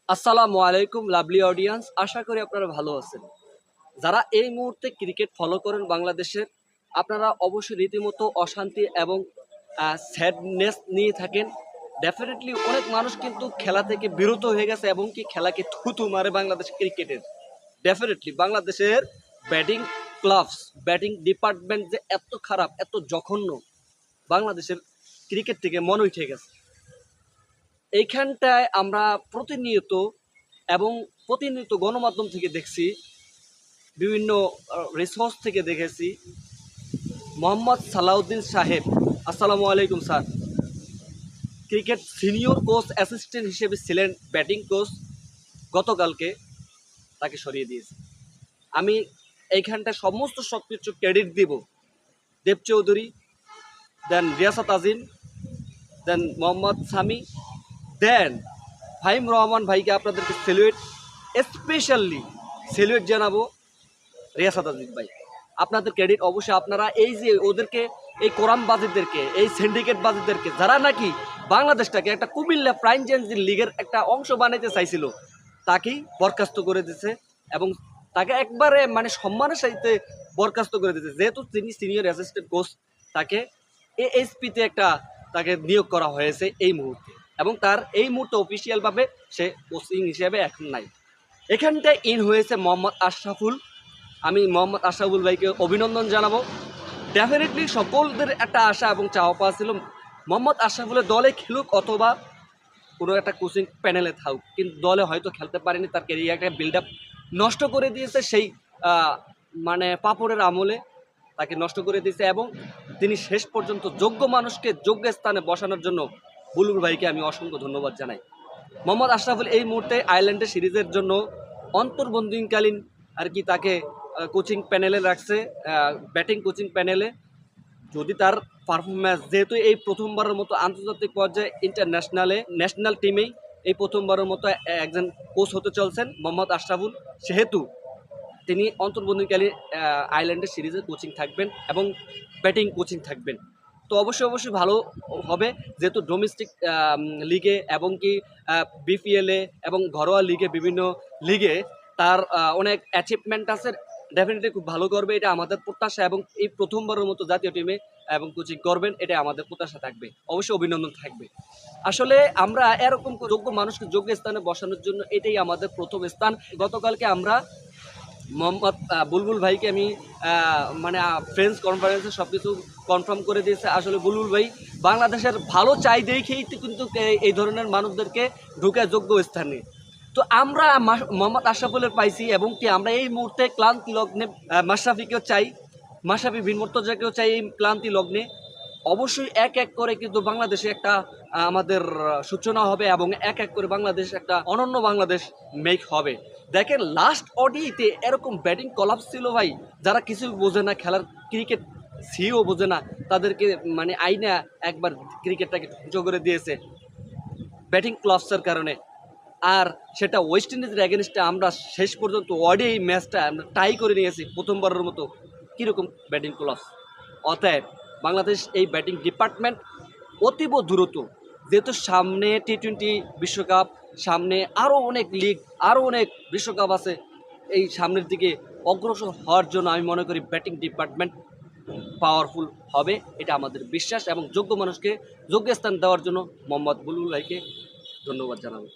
আসসালামু আলাইকুম lovely audience, আশা করি আপনারা ভালো আছেন। যারা এই মুহূর্তে ক্রিকেট ফলো করেন বাংলাদেশের, আপনারা অবশ্যই রীতিমতো অশান্তি এবং স্যাডনেস নিয়ে থাকেন। ডেফিনেটলি অনেক মানুষ কিন্তু খেলা থেকে বিরত হয়ে গেছে এবং কি খেলাকে থুতু মারে বাংলাদেশ ক্রিকেটের। ডেফিনেটলি বাংলাদেশের ব্যাটিং ক্লাবস, ব্যাটিং ডিপার্টমেন্ট যে এত খারাপ, এত জঘন্য, বাংলাদেশের ক্রিকেট থেকে মন উঠে গেছে। এইখানটায় আমরা প্রতিনিয়ত এবং প্রতিনিয়ত গণমাধ্যম থেকে দেখছি, বিভিন্ন রিসোর্স থেকে দেখেছি, মোহাম্মদ সালাউদ্দিন সাহেব, আসসালামু আলাইকুম sir, cricket senior coach assistant হিসেবে ছিলেন ব্যাটিং কোচ, গতকালকে তাকে সরিয়ে দিয়েছে। আমি এইখানটায় সমস্ত সব কিছু ক্রেডিট দিব দেব চৌধুরী, দেন রিয়াসাত আজিম, দেন মোহাম্মদ সামি, দেন ফাহিম রহমান ভাইকে আপনাদেরকে সেলুয়েট, স্পেশালি সেলুয়েট জানাবো রিয়াসাত আজিম ভাই। আপনাদের ক্রেডিট অবশ্যই। আপনারা এই যে ওদেরকে, এই কোরামবাজিদেরকে, এই সিন্ডিকেট বাজিদেরকে, যারা নাকি বাংলাদেশটাকে একটা কুমিল্লা প্রাইম চেঞ্জিং লিগের একটা অংশ বানাইতে চাইছিল, তাকেই বরখাস্ত করে দিছে এবং তাকে একবারে মানে সম্মানের সাথে বরখাস্ত করে দিয়েছে। যেহেতু তিনি সিনিয়র অ্যাসিস্ট্যান্ট কোচ, তাকে এএসপিতে একটা তাকে নিয়োগ করা হয়েছে এই মুহূর্তে, এবং তার এই মুহূর্তে অফিসিয়ালভাবে সে কোচিং হিসেবে এখন নাই। এখানটায় ইন হয়েছে মোহাম্মদ আশরাফুল। আমি মোহাম্মদ আশরাফুল ভাইকে অভিনন্দন জানাবো। ডেফিনেটলি সকলদের একটা আশা এবং চাওয়া পাওয়া ছিল মোহাম্মদ আশরাফুলের দলে খেলুক অথবা কোনো একটা কোচিং প্যানেলে থাকুক, কিন্তু দলে হয়তো খেলতে পারেনি। তার ক্যারিয়ারকে বিল্ড আপ নষ্ট করে দিয়েছে সেই মানে পাপড়ের আমলে, তাকে নষ্ট করে দিয়েছে এবং তিনি শেষ পর্যন্ত যোগ্য মানুষকে যোগ্য স্থানে বসানোর জন্য বুলবুল ভাইকে আমি অসংখ্য ধন্যবাদ জানাই। মোহাম্মদ আশরাফুল এই মুহূর্তে আয়ারল্যান্ডের সিরিজের জন্য অন্তর্বর্তীকালীন আর কি তাকে কোচিং প্যানেলে রাখছে, ব্যাটিং কোচিং প্যানেলে। যদি তার পারফরম্যান্স, যেহেতু এই প্রথমবারের মতো আন্তর্জাতিক পর্যায়ে ইন্টারন্যাশনালে ন্যাশনাল টিমেই এই প্রথমবারের মতো একজন কোচ হতে চলছেন মোহাম্মদ আশরাফুল, সেহেতু তিনি অন্তর্বর্তীকালীন আয়ারল্যান্ডের সিরিজে কোচিং থাকবেন এবং ব্যাটিং কোচিং থাকবেন। তো অবশ্যই ভালো হবে, যেহেতু ডোমেস্টিক লিগে এবং কি বিপিএলে এবং ঘরোয়া লিগে, বিভিন্ন লিগে তার অনেক অ্যাচিভমেন্ট আছে। ডেফিনেটলি খুব ভালো করবে, এটা আমাদের প্রত্যাশা, এবং এই প্রথমবারের মতো জাতীয় টিমে এবং কোচিং করবেন, এটা আমাদের প্রত্যাশা থাকবে। অবশ্যই অভিনন্দন থাকবে। আসলে আমরা এরকম যোগ্য মানুষকে যোগ্য স্থানে বসানোর জন্য এটাই আমাদের প্রথম স্থান। গতকালকে আমরা মোহাম্মদ বুলবুল ভাইকে আমি মানে ফ্রেন্ডস কনফারেন্সে সব কিছু কনফার্ম করে দিয়েছে। আসলে বুলবুল ভাই বাংলাদেশের ভালো চাই দেখেই কিন্তু এই ধরনের মানুষদেরকে ঢুকে যোগ্য স্থানে। তো আমরা মোহাম্মদ আশরাফুলের পাইছি, এবং কি আমরা এই মুহূর্তে ক্লান্তি লগ্নে মাশরাফিকেও চাই, মাশরাফি বিন মুর্তজাকেও চাই এই ক্লান্তি লগ্নে। অবশ্যই এক এক করে কিন্তু বাংলাদেশে একটা আমাদের সূচনা হবে এবং এক এক করে বাংলাদেশ একটা অনন্য বাংলাদেশ মেক হবে। দেখেন লাস্ট ওডিআইতে এরকম ব্যাটিং কলাপস ছিল ভাই, যারা কিছু বোঝে না, খেলার ক্রিকেট সিও বোঝে না, তাদেরকে মানে আইনা একবার ক্রিকেটটাকে ধ্বংস করে দিয়েছে ব্যাটিং ক্লাপসের কারণে। আর সেটা ওয়েস্ট ইন্ডিজের এগেনস্টে আমরা শেষ পর্যন্ত ওডিআই ম্যাচটা আমরা টাই করে নিয়েছি প্রথমবারের মতো। কীরকম ব্যাটিং ক্লাপস! অতএব বাংলাদেশ এই ব্যাটিং ডিপার্টমেন্ট অতীব দ্রুত, যেহেতু সামনে টি-20 বিশ্বকাপ, সামনে আরও অনেক লিগ, আরও অনেক বিশ্বকাপ আছে, এই সামনের দিকে অগ্রসর হওয়ার জন্য আমি মনে করি ব্যাটিং ডিপার্টমেন্ট পাওয়ারফুল হবে, এটা আমাদের বিশ্বাস, এবং যোগ্য মানুষকে যোগ্য স্থান দেওয়ার জন্য মোহাম্মদ বুলবুল ভাইকে ধন্যবাদ জানাবো।